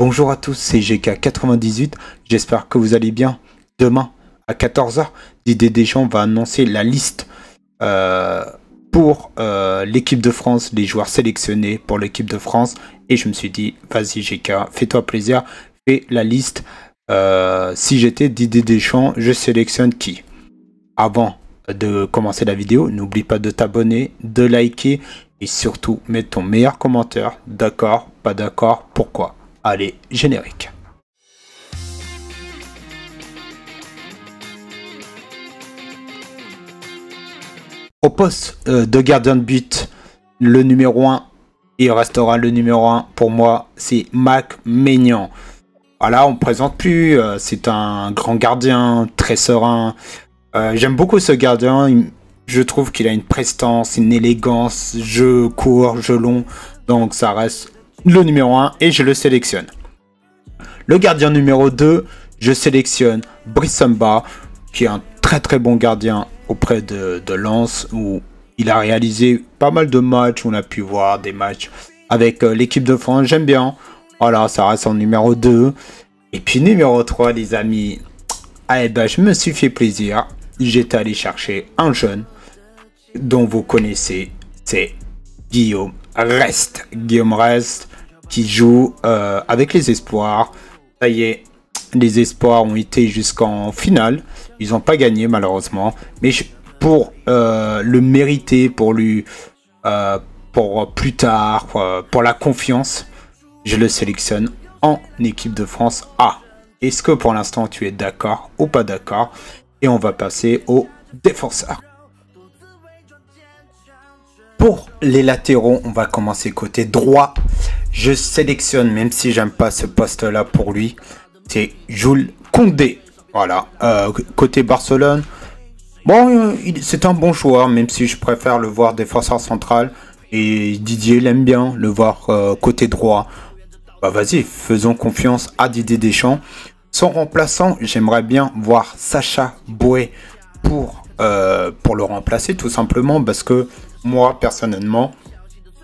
Bonjour à tous, c'est GK98, j'espère que vous allez bien. Demain, à 14 h, Didier Deschamps va annoncer la liste pour l'équipe de France, les joueurs sélectionnés pour l'équipe de France. Et je me suis dit, vas-y GK, fais-toi plaisir, fais la liste. Si j'étais Didier Deschamps, je sélectionne qui? Avant de commencer la vidéo, n'oublie pas de t'abonner, de liker et surtout mettre ton meilleur commentaire. D'accord, pas d'accord, pourquoi? Allez, générique. Au poste de gardien de but, le numéro 1, il restera le numéro 1 pour moi, c'est Mac Maignan. Voilà, on ne présente plus, c'est un grand gardien, très serein. J'aime beaucoup ce gardien, je trouve qu'il a une prestance, une élégance, jeu court, jeu long, donc ça reste le numéro 1 et je le sélectionne. Le gardien numéro 2, je sélectionne Brice Samba, qui est un très bon gardien auprès de Lens, où il a réalisé pas mal de matchs, on a pu voir des matchs avec l'équipe de France, j'aime bien. Voilà, ça reste en numéro 2. Et puis numéro 3, les amis, je me suis fait plaisir. J'étais allé chercher un jeune dont vous connaissez, c'est Guillaume Rest. Guillaume Rest qui joue avec les espoirs. Ça y est, les espoirs ont été jusqu'en finale. Ils n'ont pas gagné malheureusement. Mais pour le mériter, pour lui, pour plus tard, pour la confiance, je le sélectionne en équipe de France A. Est-ce que pour l'instant tu es d'accord ou pas d'accord? Et on va passer aux défenseurs. Pour les latéraux, on va commencer côté droit. Je sélectionne, même si j'aime pas ce poste-là pour lui, c'est Jules Koundé. Voilà, côté Barcelone, bon, c'est un bon joueur, même si je préfère le voir défenseur central. Et Didier l'aime bien le voir côté droit. Bah vas-y, faisons confiance à Didier Deschamps. Son remplaçant, j'aimerais bien voir Sacha Boey pour le remplacer, tout simplement parce que moi, personnellement,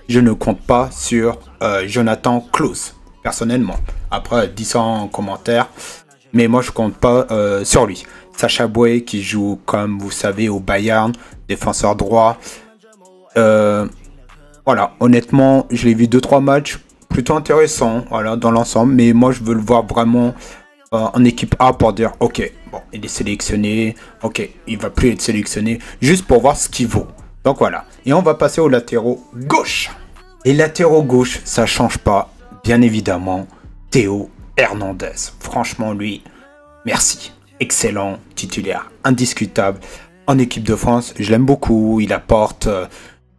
je ne compte pas sur Jonathan Klaus, personnellement. Après, dis ça en commentaire, mais moi, je compte pas sur lui. Sacha Boey qui joue, comme vous savez, au Bayern, défenseur droit. Voilà, honnêtement, je l'ai vu 2-3 matchs plutôt intéressants, voilà, dans l'ensemble, mais moi, je veux le voir vraiment en équipe A pour dire, ok, bon, il est sélectionné, ok, il va plus être sélectionné, juste pour voir ce qu'il vaut. Donc voilà, et on va passer aux latéraux gauche. Les latéraux gauche, ça change pas, bien évidemment, Théo Hernandez. Franchement, lui, merci. Excellent, titulaire, indiscutable. En équipe de France, je l'aime beaucoup, il apporte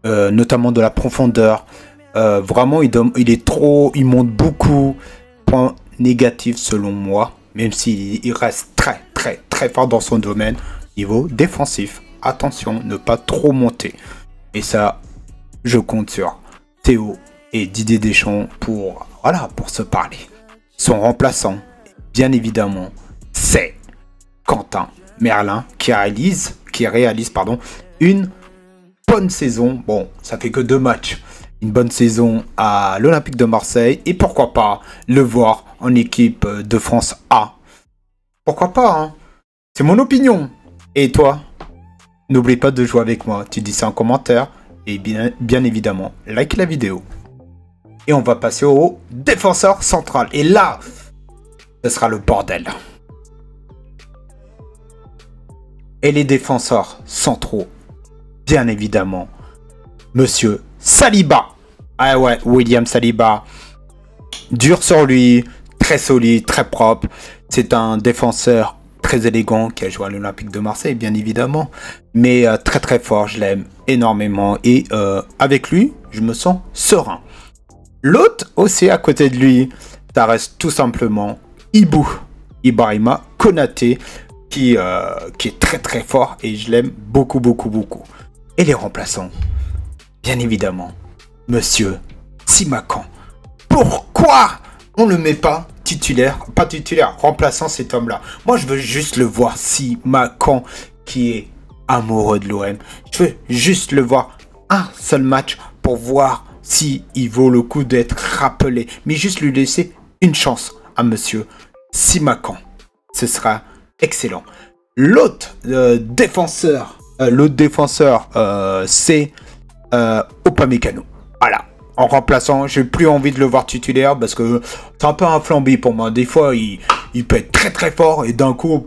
notamment de la profondeur. Vraiment, il monte beaucoup. Point négatif selon moi, même s'il reste très fort dans son domaine. Niveau défensif, attention, ne pas trop monter. Et ça, je compte sur Théo et Didier Deschamps pour se parler. Son remplaçant, bien évidemment, c'est Quentin Merlin qui réalise une bonne saison. Bon, ça fait que 2 matchs. Une bonne saison à l'Olympique de Marseille. Et pourquoi pas le voir en équipe de France A. Pourquoi pas, hein? C'est mon opinion. Et toi? N'oublie pas de jouer avec moi. Tu dis ça en commentaire. Et bien évidemment, like la vidéo. Et on va passer au défenseur central. Et là, ce sera le bordel. Et les défenseurs centraux, bien évidemment, Monsieur Saliba. Ah ouais, William Saliba. Dur sur lui, très solide, très propre. C'est un défenseur très élégant qui a joué à l'Olympique de Marseille, bien évidemment. Mais très fort, je l'aime énormément. Et avec lui, je me sens serein. L'autre aussi à côté de lui, ça reste tout simplement Ibrahima Konaté, qui est très fort. Et je l'aime beaucoup. Et les remplaçants, bien évidemment, Monsieur Simakan. Pourquoi on ne le met pas titulaire, remplaçant cet homme-là? Moi, je veux juste le voir, Simakan, qui est amoureux de l'OM. Je veux juste le voir un seul match pour voir s'il vaut le coup d'être rappelé. Mais juste lui laisser une chance à monsieur Simakan. Ce sera excellent. L'autre défenseur, c'est Upamecano. Voilà. En remplaçant, j'ai plus envie de le voir titulaire parce que c'est un peu un flambi pour moi. Des fois, il peut être très très fort et d'un coup,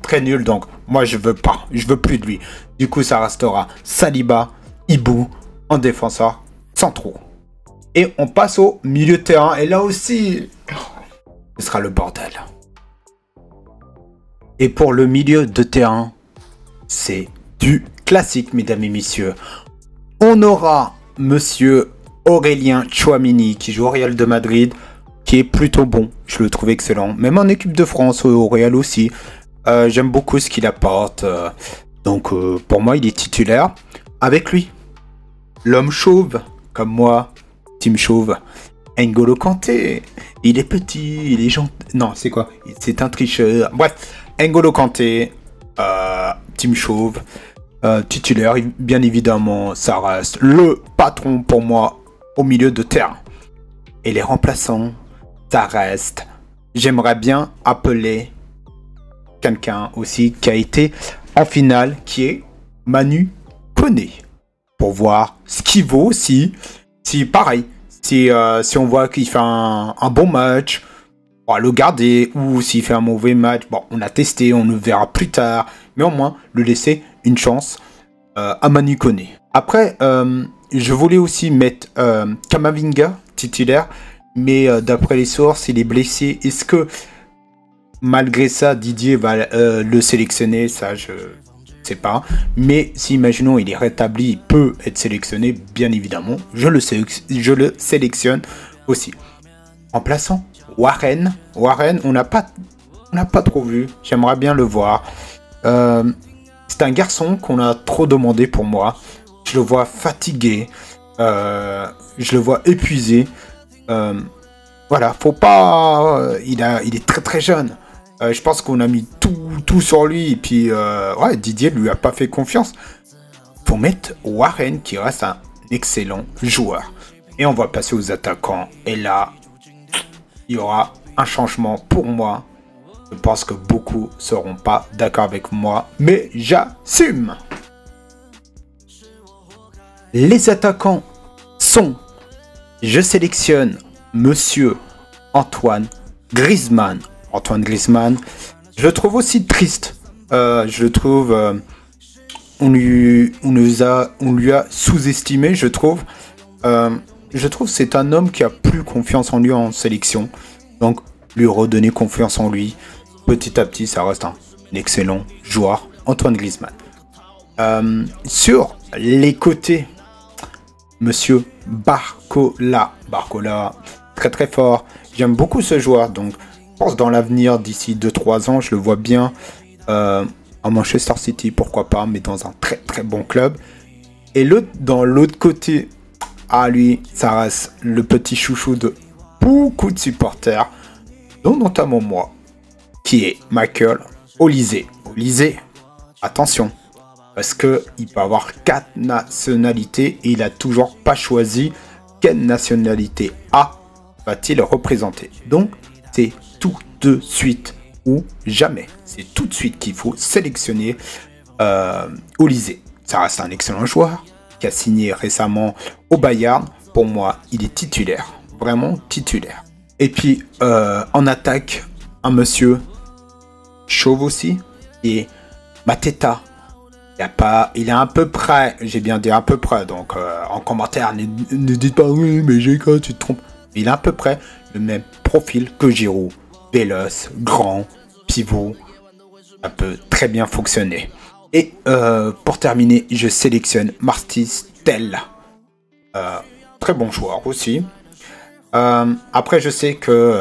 très nul. Donc, moi, je veux pas. Je veux plus de lui. Du coup, ça restera Saliba, Ibou en défenseur centraux. Et on passe au milieu de terrain. Et là aussi, ce sera le bordel. Et pour le milieu de terrain, c'est du classique, mesdames et messieurs. On aura monsieur Aurélien Tchouameni qui joue au Real de Madrid, qui est plutôt bon. Je le trouve excellent. Même en équipe de France, au Real aussi. J'aime beaucoup ce qu'il apporte. Donc pour moi, il est titulaire. Avec lui, l'homme chauve, comme moi, team chauve, N'Golo Kanté. Il est petit, il est gentil. Non, c'est quoi? C'est un tricheur. Bref, N'Golo Kanté, team chauve, titulaire, bien évidemment, ça reste le patron pour moi au milieu de terrain. Et les remplaçants, ça reste. J'aimerais bien appeler quelqu'un aussi qui a été en finale, qui est Manu Koné, pour voir ce qu'il vaut si pareil, si on voit qu'il fait un bon match, on va le garder, ou s'il fait un mauvais match, bon, on a testé, on le verra plus tard, mais au moins, le laisser une chance à Manu Koné. Après, je voulais aussi mettre Kamavinga, titulaire, mais d'après les sources, il est blessé. Est-ce que, malgré ça, Didier va le sélectionner? Ça, je sais pas. Mais si, imaginons, il est rétabli, il peut être sélectionné, bien évidemment. Je le sélectionne aussi. Remplaçant Warren. Warren, on n'a pas trop vu. J'aimerais bien le voir. C'est un garçon qu'on a trop demandé pour moi. Je le vois fatigué. Je le vois épuisé. Voilà, faut pas... il est très très jeune. Je pense qu'on a mis tout sur lui. Et puis, ouais, Didier lui a pas fait confiance. Faut mettre Warren qui reste un excellent joueur. Et on va passer aux attaquants. Et là, il y aura un changement pour moi. Je pense que beaucoup ne seront pas d'accord avec moi, mais j'assume. Les attaquants sont, je sélectionne monsieur Antoine Griezmann. Antoine Griezmann, je le trouve aussi triste. Je le trouve, on lui a sous-estimé, je trouve. Je trouve que c'est un homme qui a plus confiance en lui en sélection. Donc, lui redonner confiance en lui. Petit à petit, ça reste un excellent joueur, Antoine Griezmann. Sur les côtés, monsieur Barcola. Barcola, très très fort. J'aime beaucoup ce joueur. Donc, je pense dans l'avenir, d'ici 2-3 ans, je le vois bien à Manchester City, pourquoi pas, mais dans un très très bon club. Et dans l'autre côté, à lui, ça reste le petit chouchou de beaucoup de supporters, dont notamment moi, qui est Michael Olise. Olise, attention, parce qu'il peut avoir 4 nationalités et il a toujours pas choisi quelle nationalité A va-t-il représenter. Donc, c'est tout de suite ou jamais. C'est tout de suite qu'il faut sélectionner Olise. Ça reste un excellent joueur qui a signé récemment au Bayern. Pour moi, il est titulaire. Vraiment titulaire. Et puis, en attaque, un monsieur chauve aussi, et Mateta. Il est à peu près, j'ai bien dit à peu près, donc en commentaire, ne dites pas oui, mais j'ai quoi, tu te trompes. Il a à peu près le même profil que Giroud. Véloce, grand, pivot, ça peut très bien fonctionner. Et pour terminer, je sélectionne Martistel. Très bon joueur aussi. Après, je sais que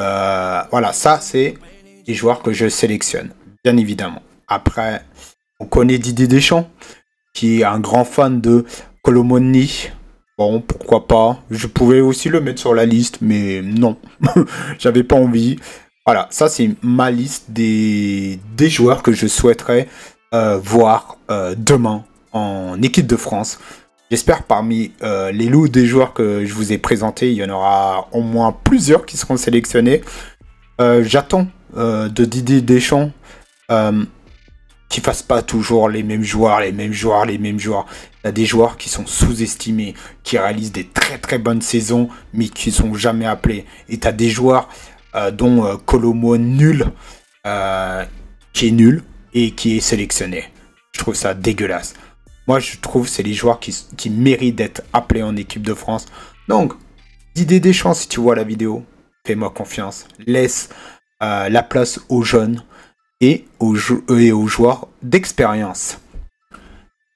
voilà, ça c'est les joueurs que je sélectionne, bien évidemment. Après, on connaît Didier Deschamps, qui est un grand fan de Colomoni. Bon, pourquoi pas. Je pouvais aussi le mettre sur la liste, mais non, j'avais pas envie. Voilà, ça c'est ma liste des joueurs que je souhaiterais voir demain en équipe de France. J'espère parmi les lots des joueurs que je vous ai présentés, il y en aura au moins plusieurs qui seront sélectionnés. J'attends de Didier Deschamps qui fasse pas toujours les mêmes joueurs, les mêmes joueurs, les mêmes joueurs. Il y a des joueurs qui sont sous-estimés, qui réalisent des très très bonnes saisons, mais qui sont jamais appelés. Et tu as des joueurs dont Colomo nul, qui est nul et qui est sélectionné. Je trouve ça dégueulasse. Moi, je trouve que c'est les joueurs qui méritent d'être appelés en équipe de France. Donc, Didier Deschamps, si tu vois la vidéo, fais-moi confiance. Laisse la place aux jeunes et aux joueurs d'expérience.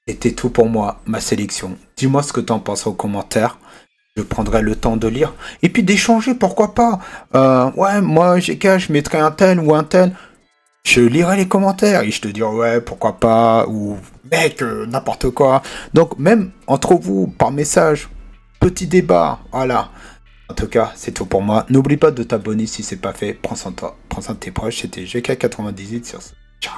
C'était tout pour moi, ma sélection. Dis-moi ce que tu en penses aux commentaires. Je prendrai le temps de lire. Et puis d'échanger, pourquoi pas. Ouais, moi, je mettrai un tel ou un tel. Je lirai les commentaires et je te dirai ouais, pourquoi pas. Ou mec, n'importe quoi. Donc, même entre vous, par message, petit débat. Voilà. En tout cas, c'est tout pour moi. N'oublie pas de t'abonner si c'est pas fait. Prends soin de toi. Prends soin de tes proches. C'était GK98 sur ce. Ciao.